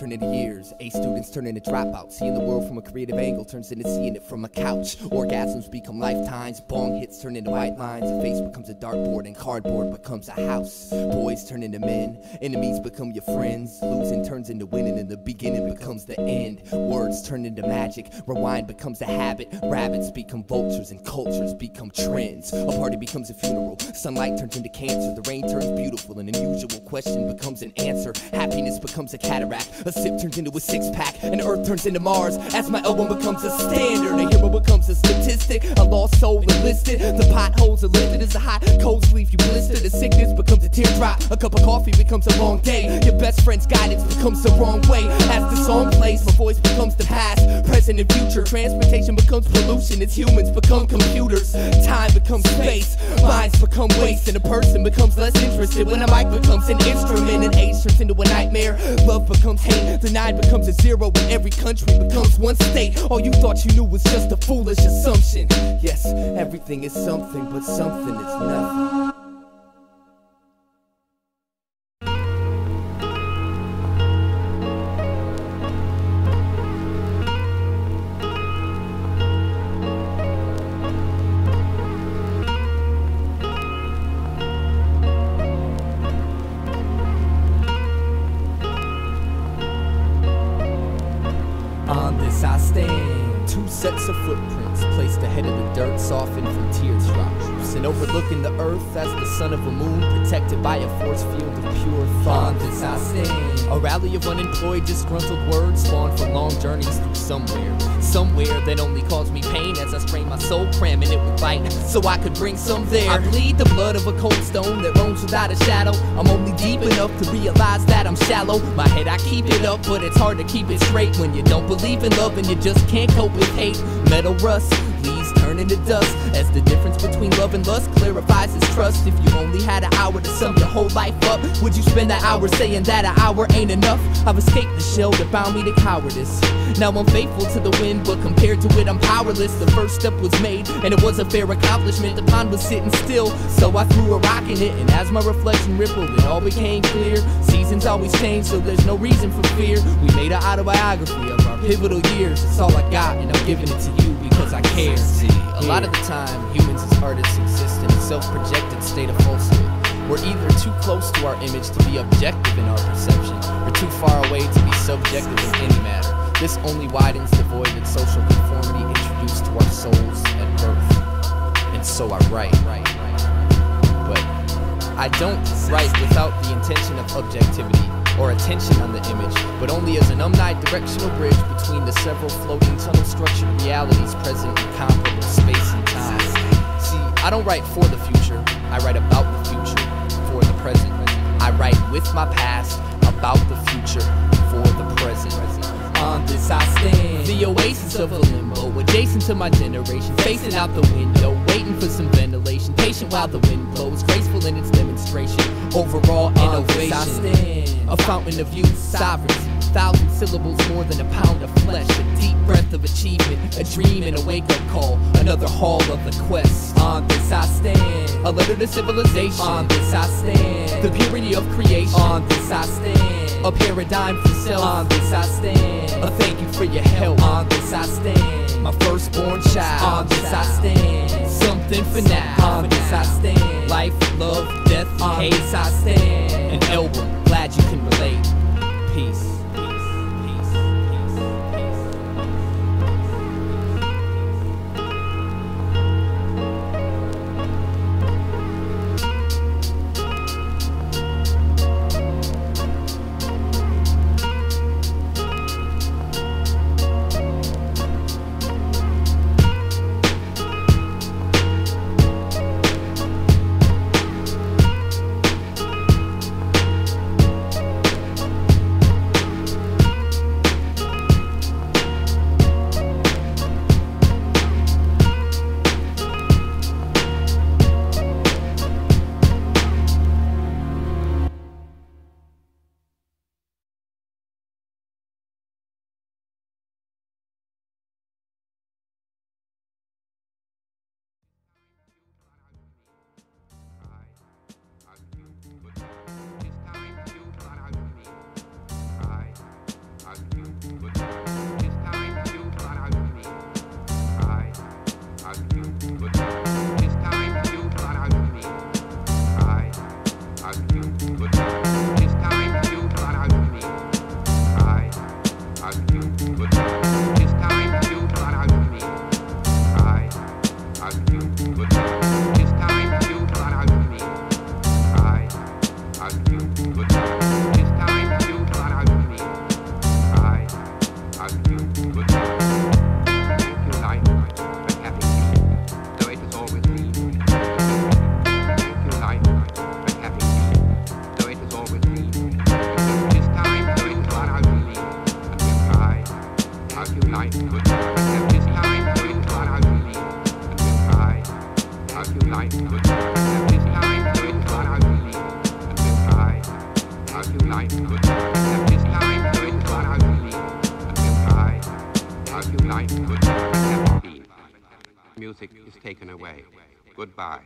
turn into years. A students turn into dropouts. Seeing the world from a creative angle turns into seeing it from a couch. Orgasms become lifetimes. Bong hits turn into white lines. A face becomes a dartboard and cardboard becomes a house. Boys turn into men. Enemies become your friends. Losing turns into winning and the beginning becomes the end. Words turn into magic. Rewind becomes a habit. Rabbits become vultures and cultures become trends. A party becomes a funeral. Sunlight turns into cancer. The rain turns beautiful. An unusual question becomes an answer. Happiness becomes a cataract. A sip turns into a six-pack. And Earth turns into Mars. As my album becomes a standard. A hero becomes a statistic. A lost soul enlisted. The potholes are lifted as a hot cold sleeve you blister. The sickness becomes a teardrop. A cup of coffee becomes a long day. Your best friend's guidance becomes the wrong way. As the song plays, my voice becomes the past, present and future. Transportation becomes pollution as humans become computers. Time becomes space. Minds become waste. And a person becomes less interested when a mic becomes an instrument. And age turns into a nightmare. Love becomes hate. The 9 becomes a 0. And every country becomes one state. All you thought you knew was just a foolish assumption. Yes, everything is something, but something is nothing. On this I stand, 2 sets of footprints placed ahead of the dirt, softened from teardrops, and overlooking the earth as the son of a moon, protected by a force field of pure thought. On this I stand, a rally of unemployed, disgruntled words spawned from long journeys through somewhere that only caused me pain as I strained my soul, cramming it with light so I could bring some there. I bleed the blood of a cold stone that roams without a shadow. I'm only deep enough to realize that I'm shallow. My head I keep it up, but it's hard to keep it straight when you don't believe in love and you just can't cope with hate. Metal rust, leaves turn into dust as the difference between love and lust clarifies its trust. If you only had an hour to sum your whole life up, would you spend that hour saying that an hour ain't enough? I've escaped the shell that bound me to cowardice. Now I'm faithful to the wind, but compared to it I'm powerless. The first step was made, and it was a fair accomplishment. The pond was sitting still, so I threw a rock in it, and as my reflection rippled, it all became clear. Seasons always change, so there's no reason for fear. We made an autobiography of our pivotal years. It's all I got, and I'm giving it to you because I care. See, a lot of the time, humans as artists exist in a self-projected state of falsehood. We're either too close to our image to be objective in our perception, or too far away to be subjective in any matter. This only widens the void that social conformity introduced to our souls at birth. And so I write. But I don't write without the intention of objectivity or attention on the image, but only as an omnidirectional bridge between the several floating tunnel-structured realities present in comparable space and time. See, I don't write for the future, I write about the future for the present. I write with my past about the future for the present. On this I stand, the oasis of a limbo, adjacent to my generation, facing out the window, waiting for some ventilation, patient while the wind blows, graceful in its demonstration, overall innovation. I stand, a fountain of youth, sovereignty, 1,000 syllables more than a pound of flesh, a deep breath of achievement, a dream and a wake-up call, another haul of the quest. On this I stand, a letter to civilization. On this I stand, the purity of creation. On this I stand, a paradigm for self. On this I stand, a thank you for your help. On this I stand, my firstborn child. On this I stand, something for now. On this I stand, life, love, death, and hate. On this I stand, an album, glad you can relate. Peace. night, goodbye, 17. Music is taken away. Goodbye.